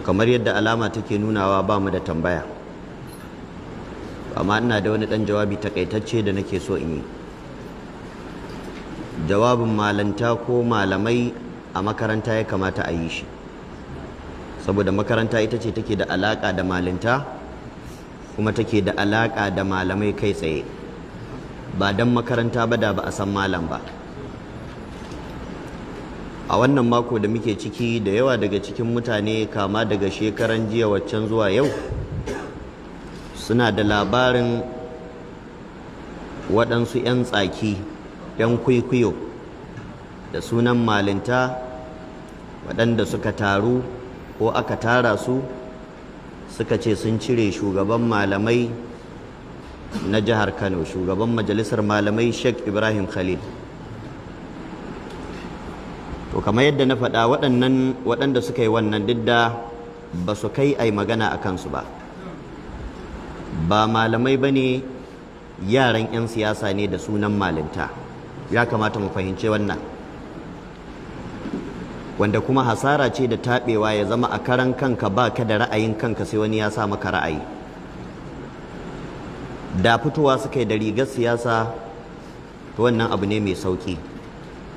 kamar yadda alama take nunawa ba mu da tambaya, amma ina da wani ɗan jawabi takaitacce da nake so in yi. Jawabin malanta ko malamai a makaranta ya kamata a yi shi, saboda makaranta ita ce take da alaƙa da malinta kuma take da alaƙa da malamai kai tsaye. Ba don makaranta ba da ba a san malam ba. A wannan mako da muke ciki da yawa daga cikin mutane, kama daga shekaran jiya waccan zuwa yau, suna da labarin waɗansu 'yan tsaki, 'yan kwaikwayo da sunan malinta, waɗanda suka taru ko aka tara su suka ce sun cire shugaban malamai na jihar Kano, shugaban majalisar malamai Sheikh Ibrahim Khalil. To kamar yadda na faɗa, waɗanda suka yi wannan duk da ba su kai ai magana a kansu ba malamai ba ne, yaran 'yan siyasa ne da sunan malinta. Ya kamata mu fahimci wannan, wanda kuma hasara ce da taɓewa ya zama a karan kanka ba ka da ra'ayin kanka sai wani ya sa maka ra'ayi. Da fitowa suka yi da rigar siyasa, to wannan abu ne mai sauƙi.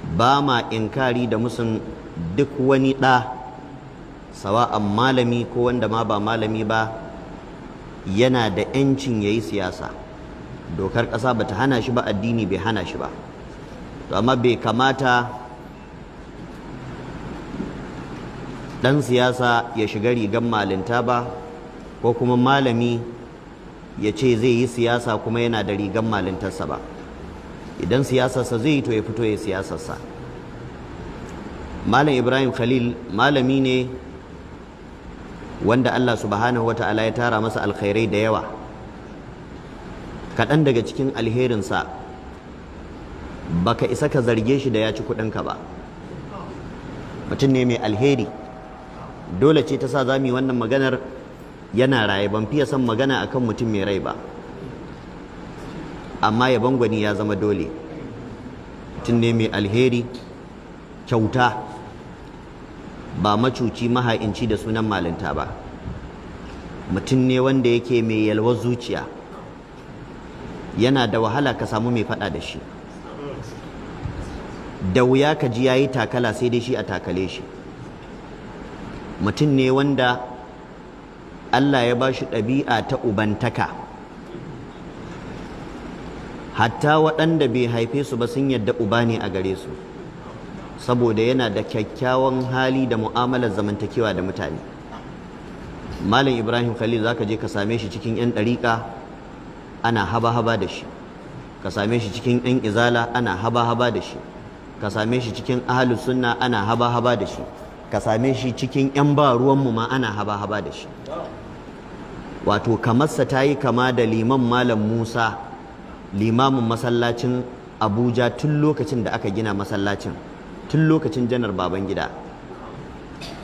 Ba ma inkari da musun duk wani ɗa, sawa'an malami ko wanda ma ba malami ba, yana da 'yancin ya yi siyasa. Dokar ƙasa ba ta hana shi ba, addini bai hana shi ba. To amma bai kamata ɗan siyasa ya shiga rigar malinta ba, ko kuma malami ya ce zai yi siyasa kuma yana da rigar malintarsa ba. Idan siyasarsa zai yi, to ya fito ya siyasarsa. Malam Ibrahim Khalil malami ne wanda Allah subhanahu wa ta'ala ya tara masa alkhairai da yawa. Kaɗan daga cikin alherinsa, baka isa ka zarge shi da ya ci kuɗinka ba. Mutum ne mai alheri. Dole ce ta sa za mu yi wannan maganar yana raye. Ban fiye son magana akan mutum mai rai ba, amma yabon gwani ya zama dole. Mutum ne mai alheri, kyauta, ba macuci maha'inci da sunan malinta ba. Mutum ne wanda yake mai yalwar zuciya. Yana da wahala ka samu mai faɗa da shi, da wuya ka ji yayi takala sai dai shi a takale shi. Mutum ne wanda Allah ya ba shi ɗabi'a ta ubantaka. Hatta waɗanda bai haife su ba sun yadda uba ne a gare su, saboda yana da kyakkyawan hali da mu'amalar zamantakewa da mutane. Malam Ibrahim Khalil zaka je ka same shi cikin 'yan ɗariƙa ana haba-haba da shi, ka same shi cikin 'yan izala ana haba-haba da shi, ka same shi cikin ahlus sunna ana haba-haba da shi, ka same shi cikin 'yan ba ruwanmu ma ana haba-haba da shi. Wato kamarsa ta yi kama da liman Malam Musa, limamin masallacin Abuja tun lokacin da aka gina masallacin, tun lokacin Janar Babangida.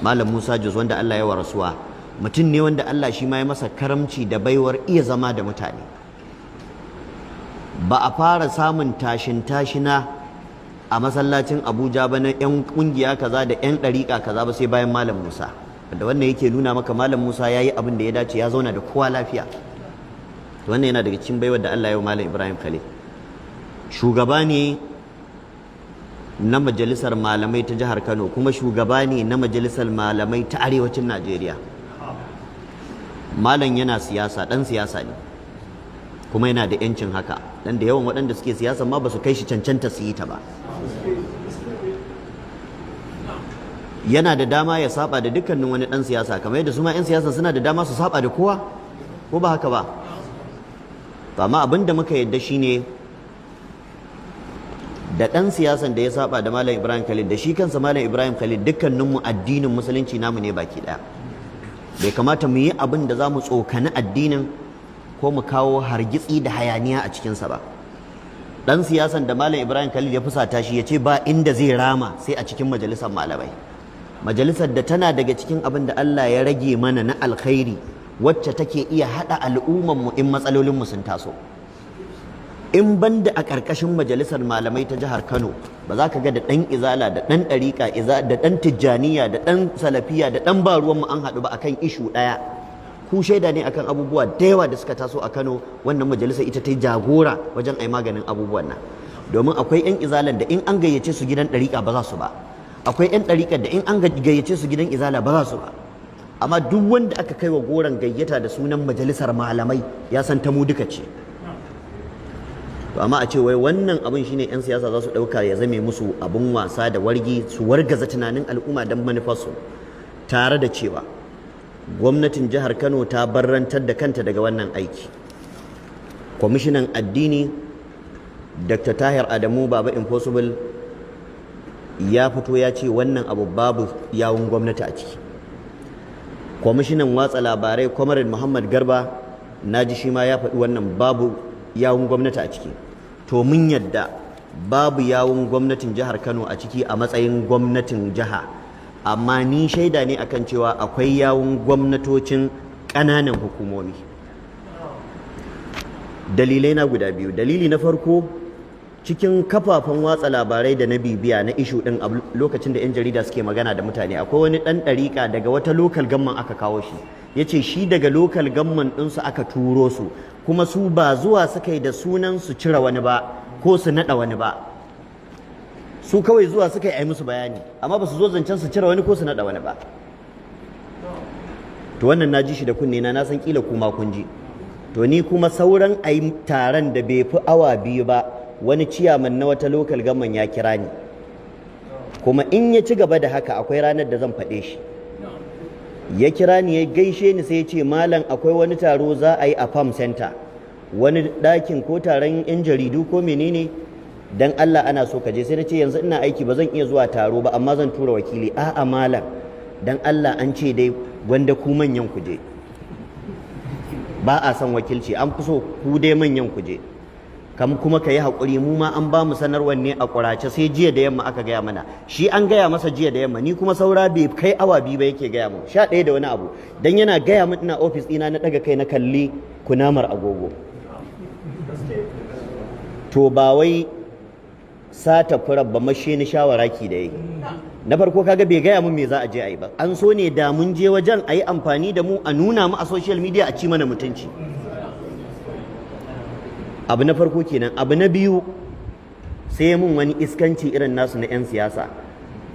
Malam Musa Jos, wanda Allah ya wa rasuwa, mutum ne wanda Allah shi ma ya masa karamci da baiwar iya zama da mutane. Ba a fara samun tashin-tashina a masallacin Abuja ba na 'yan ƙungiya kaza da 'yan ɗariƙa kaza ba sai bayan Malam Musa. Da wannan yake nuna maka Malam Musa ya yi abin da ya dace, ya zauna da kowa lafiya. Wannan yana daga cikin baiwar da Allah ya wa Malam Ibrahim Khalil. Shugaba ne na majalisar malamai ta jihar Kano, kuma shugaba ne na majalisar malamai ta arewacin Najeriya. Malam yana siyasa, ɗan siyasa ne, kuma yana da 'yancin haka. Dan da yawan waɗanda suke siyasa ma ba su kai shi cancanta su yi ta ba. Yana da dama ya saba da dukkanin wani ɗan siyasa, kamar yadda su ma 'yan siyasa suna da dama su saba da kowa, ko ba haka ba? Amma abin da muka yadda shine, da ɗan siyasan da ya saba da Malam Ibrahim Khalil da shi kansa Malam Ibrahim Khalil, dukkaninmu addinin musulunci namu ne baki ɗaya. Bai kamata mu yi abin da za mu tsokani addinin ko mu kawo hargitsi da hayaniya a cikinsa ba. Ɗan siyasan da Malam Ibrahim Khalil ya fusata shi ya ce ba inda zai rama sai a cikin majalisar malamai. Majalisar da tana daga cikin abin da Allah ya rage mana na alkhairi, wacce take iya haɗa al'ummanmu in matsalolinmu sun taso. in banda a ƙarƙashin majalisar malamai ta jihar Kano ba za ka ga da ɗan izala da ɗan ɗariƙa da ɗan tijjaniya da ɗan salafiya da ɗan ba ruwanmu an haɗu ba akan ishu ɗaya. Ku shaida ne akan abubuwa da yawa da suka taso a Kano, wannan majalisar ita ta yi jagora wajen ai maganin abubuwan nan. Domin akwai 'yan izalan da in an gayyace su gidan ɗariƙa ba za su ba, akwai 'yan ɗariƙar da in an gayyace su gidan izala ba za su ba, amma duk wanda aka kai wa goron gayyata da sunan majalisar malamai ya san ta mu duka ce. To amma a ce wai wannan abin shine 'yan siyasa za su ɗauka ya zame musu abin wasa da wargi, su wargaza tunanin al'umma don manufarsu, tare da cewa gwamnatin jihar Kano ta barrantar da kanta daga wannan aiki. Kwamishinan addini Dr. Tahir Adamu Baba Impossible ya fito ya ce wannan abu babu yawun gwamnati a ciki. Kwamishinan watsa labarai Comrade Muhammad Garba na ji shi ma ya faɗi wannan babu yawun gwamnati a ciki. To mun yadda babu yawun gwamnatin jihar Kano a ciki a matsayin gwamnatin jiha, amma ni shaida ne akan cewa akwai yawun gwamnatocin ƙananan hukumomi. Dalilai na guda biyu. Dalili na farko, cikin kafafen watsa labarai da na bibiya na ishu din a lokacin da 'yan jarida suke magana da mutane, akwai wani ɗan ɗariƙa daga wata lokal gamman aka kawo shi, ya ce shi daga lokal gamman ɗinsu aka turo su, kuma su ba zuwa suka yi da sunan su cire wani ba ko su naɗa wani ba, su kawai zuwa suka yi a yi musu bayani, amma ba su zo zancen su cire wani ko su naɗa wani ba. To wannan na ji shi da kunne na san kila kuma kun ji. To ni kuma sauran a yi taron da bai fi awa biyu ba, wani ciyaman na wata lokal gamman ya kira ni, kuma in ya ci gaba da haka akwai ranar da zan faɗe shi. Ya kira ni ya gaishe ni sai ya ce, malam akwai wani taro za a yi a farm center, wani ɗakin ko taron 'yan jaridu ko menene, dan Allah ana so ka je. Sai na ce yanzu ina aiki ba zan iya zuwa taro ba, amma zan tura wakili. A'a malam, dan Allah an ce dai gwanda ku manyan ku je, ba a son wakilci, an fi so ku dai manyan ku je. Kam kuma ka yi haƙuri, mu ma an ba mu sanarwar ne a ƙurace, sai jiya da yamma aka gaya mana. Shi an gaya masa jiya da yamma, ni kuma saura bai kai awa biyu ba yake gaya mu, 11 da wani abu. Dan yana gaya min ina ofis ɗina na ɗaga kai na kalli kunamar agogo. To ba wai sata furar ba, mashe ni shawaraki da yi. Na farko kaga bai gaya min me za a je a yi ba, an so ne da mun je wajen a yi amfani da mu, a nuna mu a social media, a ci mana mutunci. Abu na farko kenan. Abu na biyu, sai mun wani iskanci irin nasu na 'yan siyasa,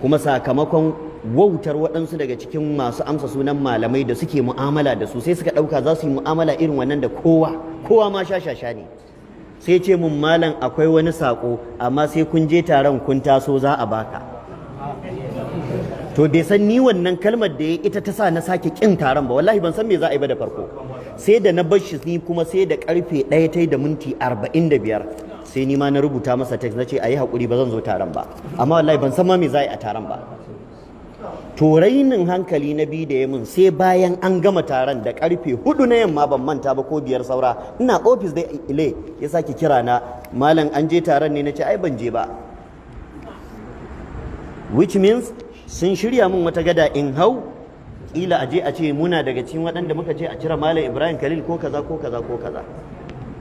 kuma sakamakon wautar waɗansu daga cikin masu amsa sunan malamai da suke mu'amala da su, sai suka ɗauka za su yi mu'amala irin wannan da kowa ma shashasha ne. Sai ce mun, malam akwai wani saƙo, amma sai kun je taron kun taso za a baka. To bai san ni wannan kalmar da ya ita ta sa na sake ƙin taron ba, wallahi ban san me za a yi ba da farko. Sai da na bar shi, ni kuma sai da karfe 1:45 sai ni ma na rubuta masa text na ce a yi haƙuri ba zan zo taron ba, amma wallahi ban san ma me za a yi a taron ba. To rainin hankali na biyu da ya mun, sai bayan an gama taron da karfe 4 na yamma, ban manta ba ko 5 saura, ina ofis da ile ya sake kira na, malam an je taron ne, na ce ai ban je ba. Which means sun shirya min wata gada in hau, kila aje a ce muna daga cikin waɗanda muka ce a cire Malam Ibrahim Khalil ko kaza ko kaza ko kaza.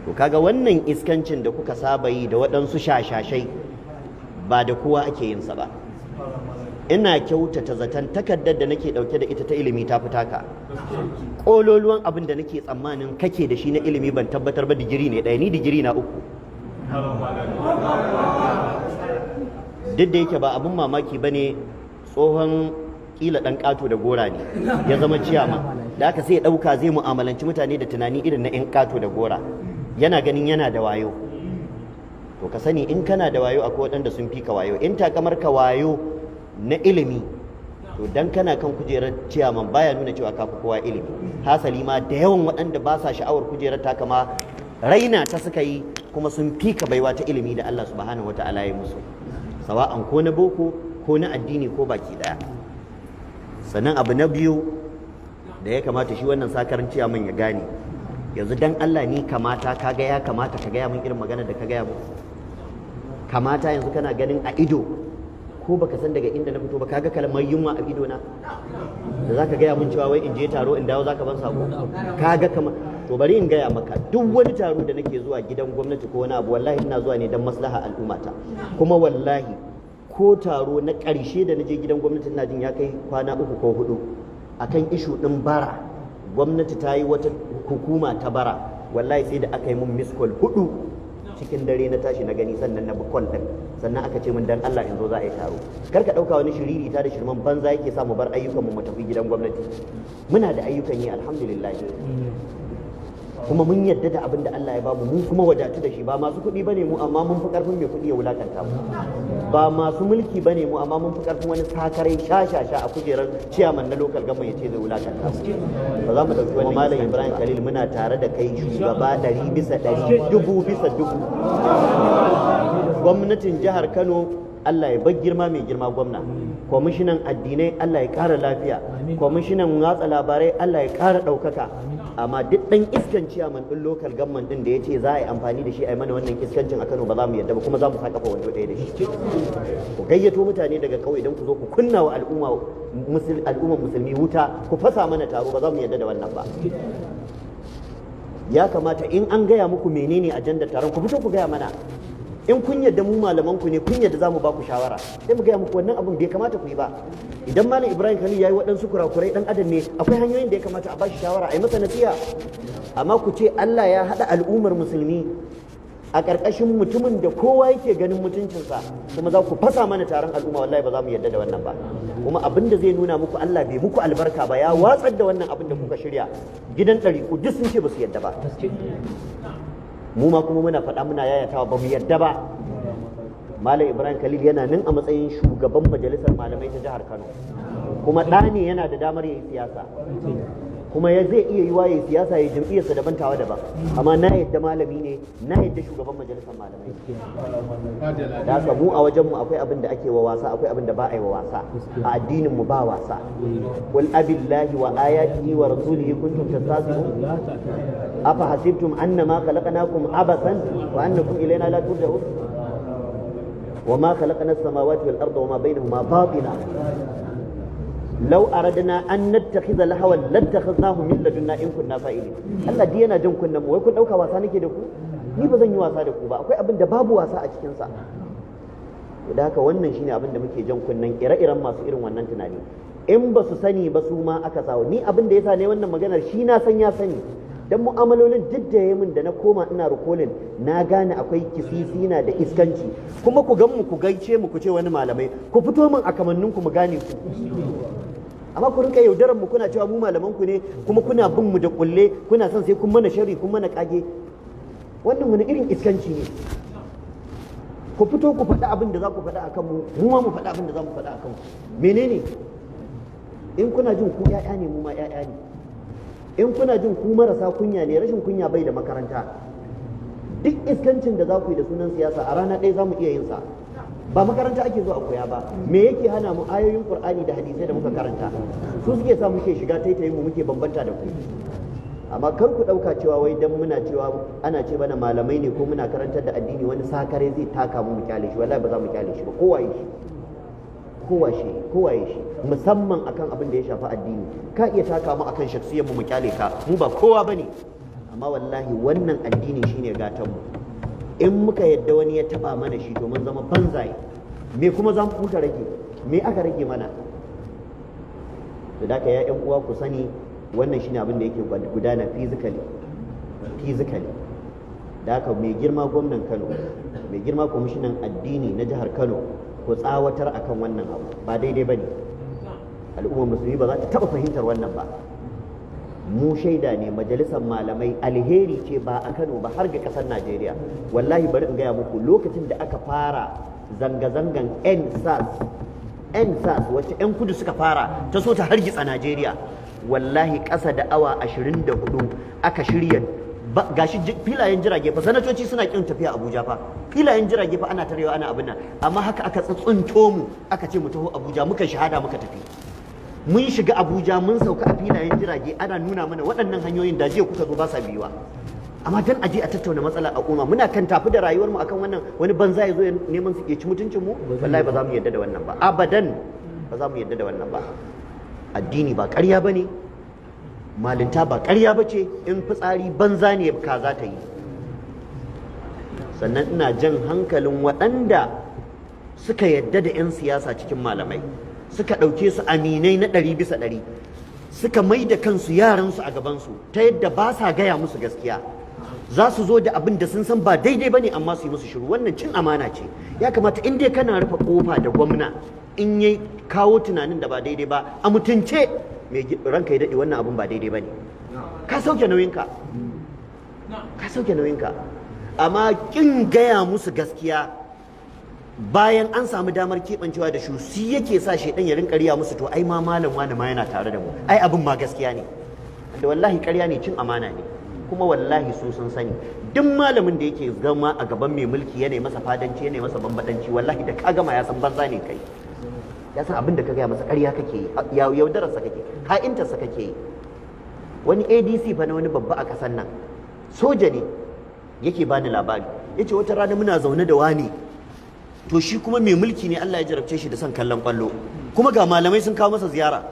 To kaga wannan iskancin da kuka saba yi da waɗansu shashashai ba da kowa ake yin sa ba. Ina kyautata zaton takardar da nake ɗauke da ita ta ilimi ta fita ka. Ƙololuwan abin da nake tsammanin kake da shi na ilimi ban tabbatar ba digiri ne ɗaya, ni digiri na 3. Duk da yake ba abin mamaki ba ne, tsohon kila ɗan ƙato da gora ne ya zama ciyama, da aka sai ya ɗauka zai mu'amalanci mutane da tunani irin na 'yan ƙato da gora, yana ganin yana da wayo. To ka sani in kana da wayo akwai waɗanda sun fi ka wayo. In takamar ka wayo na ilimi, to dan kana kan kujerar ciyaman baya nuna cewa ka fi kowa ilimi. Hasali ma da yawan waɗanda ba sa sha'awar kujerar ta kama raina ta suka yi, kuma sun fi ka baiwa ta ilimi da Allah subhanahu wata'ala ya musu, sawa'an ko na boko ko na addini ko baki daya. Sannan abu na biyu da ya kamata shi wannan sakarin ciyaman ya gane, yanzu dan Allah ni kamata kaga ya kamata ka gaya min irin magana da ka gaya mu? Kamata yanzu kana ganin a ido ko baka san daga inda na fito ba kaga kalmar yunwa a ido na da zaka gaya mun cewa wai in je taro in dawo zaka ban sako kaga kamar to bari in gaya maka duk wani taro da nake zuwa gidan gwamnati ko wani abu wallahi ina zuwa ne don maslaha al'ummata kuma wallahi ko taro na ƙarshe da naje gidan gwamnati ina jin ya kai kwana 3 ko 4 akan ishu din bara gwamnati ta yi wata hukuma ta bara wallahi sai da aka yi mun miss call 4 cikin dare na tashi na gani sannan na bi call din sannan aka ce min dan Allah in zo za a yi taro kar ka dauka wani shiriri ta da shirman banza yake sa mu bar ayyukan mu tafi gidan gwamnati muna da ayyukan yi alhamdulillah kuma mun yadda da abin da Allah ya bamu mun kuma wadatu da shi ba masu kuɗi bane mu amma mun fi karfin mai kuɗi ya wulakanta mu ba masu mulki bane mu amma mun fi karfin wani sakarai shashasha a kujerar ciyaman na local government ya ce zai wulakanta mu ba za mu dauki wani malam Ibrahim Khalil muna tare da kai shugaba 100 bisa 100 dubu bisa dubu gwamnatin jihar Kano Allah ya bar girma mai girma gwamna kwamishinan addinai Allah ya ƙara lafiya kwamishinan watsa labarai Allah ya ƙara ɗaukaka amma duk ɗan iskan ciyaman ɗin local government ɗin da ya ce za a yi amfani da shi a yi mana wannan iskancin a Kano ba za mu yadda ba kuma za mu sa kafa wando ɗaya da shi ku gayyato mutane daga ƙauye don ku zo ku kunna wa al'ummar musulmi wuta ku fasa mana taro ba za mu yadda da wannan ba ya kamata in an gaya muku menene ajandar taron ku fito ku gaya mana in kun yadda mu malaman ku ne kun yadda zamu ba ku shawara sai mu gaya muku wannan abun bai kamata ku yi ba idan malam Ibrahim Khalil yayi waɗansu kurakurai dan adam ne akwai hanyoyin da ya kamata a bashi shawara a yi masa nasiha amma ku ce Allah ya hada al'ummar musulmi a ƙarƙashin mutumin da kowa yake ganin mutuncinsa kuma za ku fasa mana taron al'umma wallahi ba za mu yadda da wannan ba kuma abin da zai nuna muku Allah bai muku albarka ba ya watsar da wannan abin da kuka shirya gidan ɗariƙu duk sun ce ba su yadda ba mu ma kuma muna faɗa muna yayatawa ba mu yarda ba Malam Ibrahim Khalil yana nan a matsayin shugaban majalisar malamai ta jihar Kano kuma ɗa ne yana da damar yayi siyasa kuma zai iya yi waye siyasa ya jam'iyyarsa daban tawa daban amma na yadda malami ne na yadda shugaban majalisar malamai da haka mu a wajen mu akwai abin da ake wa wasa akwai abin da ba a yi wa wasa a addinin mu ba wasa qul abillahi wa ayatihi wa rasulihi kuntum tastahzi'un afa hasibtum annama khalaqnakum abathan wa annakum ilayna la turja'un وما خلقنا السماوات والأرض وما بينهما باطلا لو أردنا أن نتخذ لهوا لاتخذناه من لدنا إن كنا فاعلين Allah dai yana jin kunnan mu wai kun dauka wasa nake da ku ni ba zan yi wasa da ku ba akwai abin da babu wasa a cikin sa da haka wannan shine abin da muke jan kunnan ire-iren masu irin wannan tunani in ba su sani ba su ma aka sawo ni abin da yasa ne wannan maganar shi na san ya sani dan mu'amalolin duk da yayin da na koma ina rukolin na gane akwai kisisina da iskanci kuma ku gan mu ku gaice mu ku ce wani malamai ku fito min a kamannin ku mu gane ku amma ku rinka yaudaran mu kuna cewa mu malaman ku ne kuma kuna bin mu da kulle kuna son sai kun mana sharri kun mana kage wannan wani irin iskanci ne ku fito ku faɗa abin da za ku faɗa akan mu mu ma mu faɗa abin da za mu faɗa akan ku menene in kuna jin ku ƴaƴa ne mu ma ƴaƴa ne in kuna jin ku marasa kunya ne rashin kunya bai da makaranta duk iskancin da za ku yi da sunan siyasa a rana ɗaya za mu iya yin sa ba makaranta ake zuwa a koya ba me yake hana mu ayoyin qur'ani da hadisai da muka karanta su suke sa muke shiga taitayin mu muke bambanta da ku amma kar ku ɗauka cewa wai dan muna cewa ana ce bana malamai ne ko muna karantar da addini wani sakare zai taka mu kyale shi wallahi ba za mu kyale shi ba kowaye shi musamman akan abin da ya shafi addini ka iya taka mu akan shaksiyar mu kyale ka mu ba kowa bane amma wallahi wannan addini shine gatan mu in muka yadda wani ya taba mana shi to mun zama banzaye me kuma za mu rage me aka rage mana da haka ya ƴan uwa ku sani wannan shine abin da yake gudana physically da haka mai girma gwamnan Kano mai girma kwamishinan addini na jihar Kano ku tsawatar akan wannan abu ba daidai bane al'ummar musulmi ba za ta taba fahimtar wannan ba mu shaida ne majalisar malamai alheri ce ba a Kano ba har ga kasar Najeriya wallahi bari in gaya muku lokacin da aka fara zanga-zangan NSAS wacce 'yan kudu suka fara ta so ta hargitsa Najeriya wallahi ƙasa da awa 24 aka shirya gashi filayen jirage fa sanatoci suna kin tafiya Abuja fa filayen jirage fa ana tarewa ana abin nan amma haka aka tsuntsunto mu aka ce mu taho Abuja muka shahada muka tafi mun shiga Abuja mun sauka a filayen jirage ana nuna mana waɗannan hanyoyin da jiya kuka zo ba sa biyuwa amma dan aje a tattauna matsalar al'umma muna kan tafi da rayuwar mu akan wannan wani banza ya zo neman su ci mutuncin mu wallahi ba za mu yarda da wannan ba abadan ba za mu yarda da wannan ba addini ba ƙarya bane malinta ba ƙarya bace in fitsari banza ne kaza ta yi sannan ina jan hankalin waɗanda suka yadda da 'yan siyasa cikin malamai suka ɗauke su aminai na 100%, suka mai da kansu yaransu a gabansu ta yadda ba sa gaya musu gaskiya za su zo da abin da sun san ba daidai ba ne amma su yi musu shiru wannan cin amana ce ya kamata in dai kana rufe kofa da gwamna in ya kawo tunanin da ba daidai ba a mutunce mai ranka ya daɗe wannan abin ba daidai ba ne ka sauke nauyinka amma kin gaya musu gaskiya bayan an samu damar keɓancewa da shi yake sa shaidan ya rinka riya musu to ai ma malam wani ma yana tare da mu ai abin ma gaskiya ne da wallahi ƙarya ne cin amana ne kuma wallahi su sun sani duk malamin da yake zama a gaban mai mulki yana masa fadanci yana masa bambadanci wallahi da ka gama ya san banza ne kai ya san abin da ka gaya masa ƙarya kake yi yaudararsa kake ha'intarsa kake yi wani ADC fa na wani babba a ƙasar nan soja ne yake bani labari yace wata rana muna zaune da wani to shi kuma mai mulki ne Allah ya jarabce shi da son kallon kwallo kuma ga malamai sun kawo masa ziyara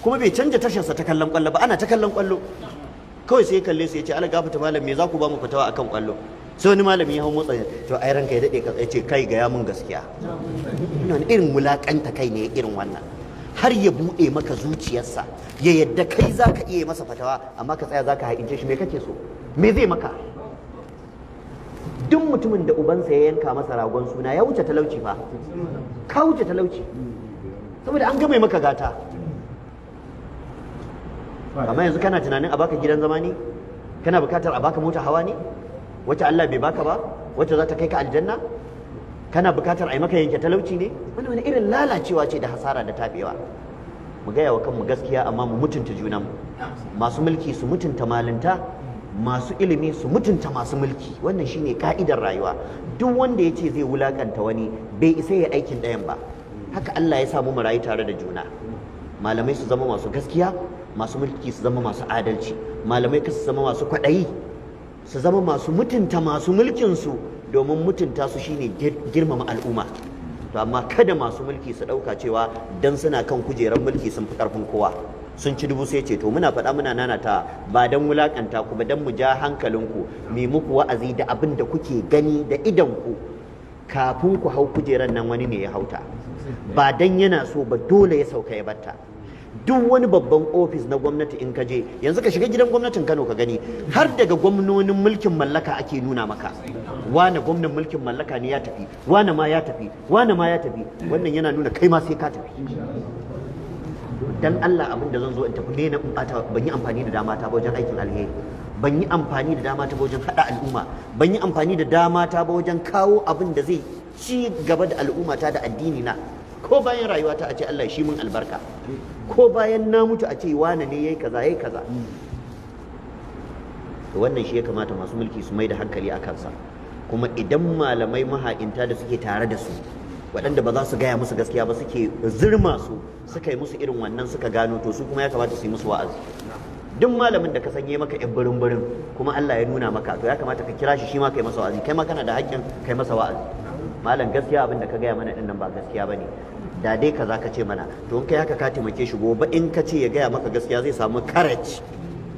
kuma bai canja tasharsa ta kallon kwallo ba ana ta kallon kwallo kawai sai ya kalle su ya ce ala gafata malam me za ku ba mu fitawa akan kwallo sai wani malami ya hau motsa to ai ranka ya dade ka ce kai ga ya mun gaskiya ina irin mulakanta kai ne irin wannan har ya bude maka zuciyarsa ya yadda kai zaka iya masa fatawa amma ka tsaya zaka haƙince shi me kake so me zai maka duk mutumin da ubansa ya yanka masa ragon suna ya wuce talauci fa ka wuce talauci saboda an game maka gata amma yanzu kana tunanin a baka gidan zama ne kana bukatar a baka mota hawa ne wacce Allah bai baka ba wacce za ta kai ka aljanna kana bukatar a yi maka yanke talauci ne wani irin lalacewa ce da hasara da tabewa mu gaya wa kanmu gaskiya amma mu mutunta junanmu masu mulki su mutunta malinta masu ilimi su mutunta masu mulki wannan shine ka'idar rayuwa duk wanda ya ce zai wulakanta wani bai isa ya aikin ɗayan ba haka Allah ya samu mu rayu tare da juna malamai su zama masu gaskiya masu mulki su zama masu adalci malamai su zama masu kwaɗayi su zama masu mutunta masu mulkin su domin mutunta su shine girmama al'umma to amma kada masu mulki su ɗauka cewa dan suna kan kujerar mulki sun fi ƙarfin kowa sun ci dubu sai ce to muna faɗa muna nanata ba dan wulakanta ku ba dan mu ja hankalinku mu muku wa'azi da abin da kuke gani da idan ku kafin ku hau kujerar nan wani ne ya hauta ba dan yana so ba dole ya sauka ya batta duk wani babban ofis na gwamnati in ka je yanzu ka shiga gidan gwamnatin Kano ka gani har daga gwamnonin mulkin mallaka ake nuna maka wane gwamnan mulkin mallaka ne ya tafi wane ma ya tafi wane ma ya tafi wannan yana nuna kai ma sai ka tafi dan Allah abin da zan zo in tafi ne na bata ban yi amfani da dama ta wajen aikin alheri ban yi amfani da dama ta wajen hada al'umma ban yi amfani da dama ta wajen kawo abin da zai ci gaba da al'umma ta da addini na ko bayan rayuwa ta a ce Allah shi mun albarka ko bayan na mutu a ce wane ne yayi kaza to wannan shi ya kamata masu mulki su mai da hankali a kansa kuma idan malamai maha'inta da suke tare da su waɗanda ba za su gaya musu gaskiya ba suke zirma su suka yi musu irin wannan suka gano to su kuma ya kamata su yi musu wa'azi duk malamin da ka sanye maka yan birin kuma Allah ya nuna maka to ya kamata ka kira shi shi ma kai masa wa'azi kai ma kana da haƙƙin kai masa wa'azi malam gaskiya abin da ka gaya mana din nan ba gaskiya bane da dai kaza ka ce mana to in kai haka ka taimake shi gobe in ka ce ya gaya maka gaskiya zai samu courage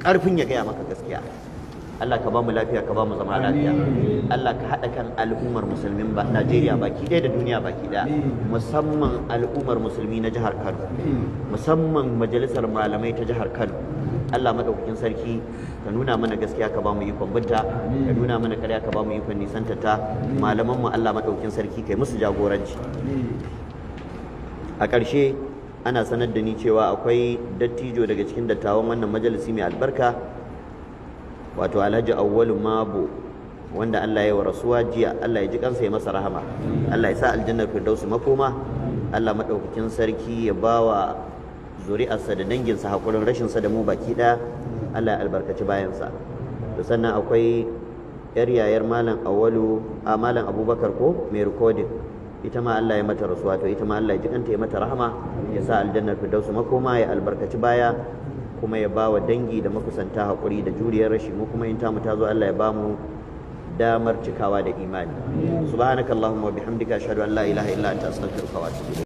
karfin ya gaya maka gaskiya Allah ka ba mu lafiya ka ba mu zama lafiya Allah ka haɗa kan al'ummar musulmin Najeriya baki ɗaya da duniya baki ɗaya musamman al'ummar musulmi na jihar Kano musamman majalisar malamai ta jihar Kano Allah madaukakin sarki ka nuna mana gaskiya ka ba mu ikon binta ka nuna mana ƙarya ka ba mu ikon nisanta ta malaman mu Allah madaukakin sarki kai musu jagoranci a ƙarshe ana sanar da ni cewa akwai dattijo daga cikin dattawan wannan majalisi mai albarka wato Alhaji Awwalu Mabo wanda Allah ya wa rasuwa jiya Allah ya ji kansa ya masa rahama Allah ya sa aljannar firdausi makoma Allah madaukakin sarki ya bawa zuri'arsa da danginsa hakurin rashin sa da mu baki ɗaya Allah ya albarkaci bayansa to sannan akwai yar yayar malam Awwalu a malam Abubakar ko mai recording ita ma Allah ya mata rasuwa to ita ma Allah ya ji kanta ya mata rahama ya sa aljannar firdausi makoma ya albarkaci baya kuma ya bawa dangi da makusanta haƙuri da juriyar rashi, mu kuma in tamu ta zo Allah ya bamu damar cikawa da imani. Subhanakallahumma wa bihamdika ashhadu an la ilaha illa anta astaghfiruka wa atubu ilayk.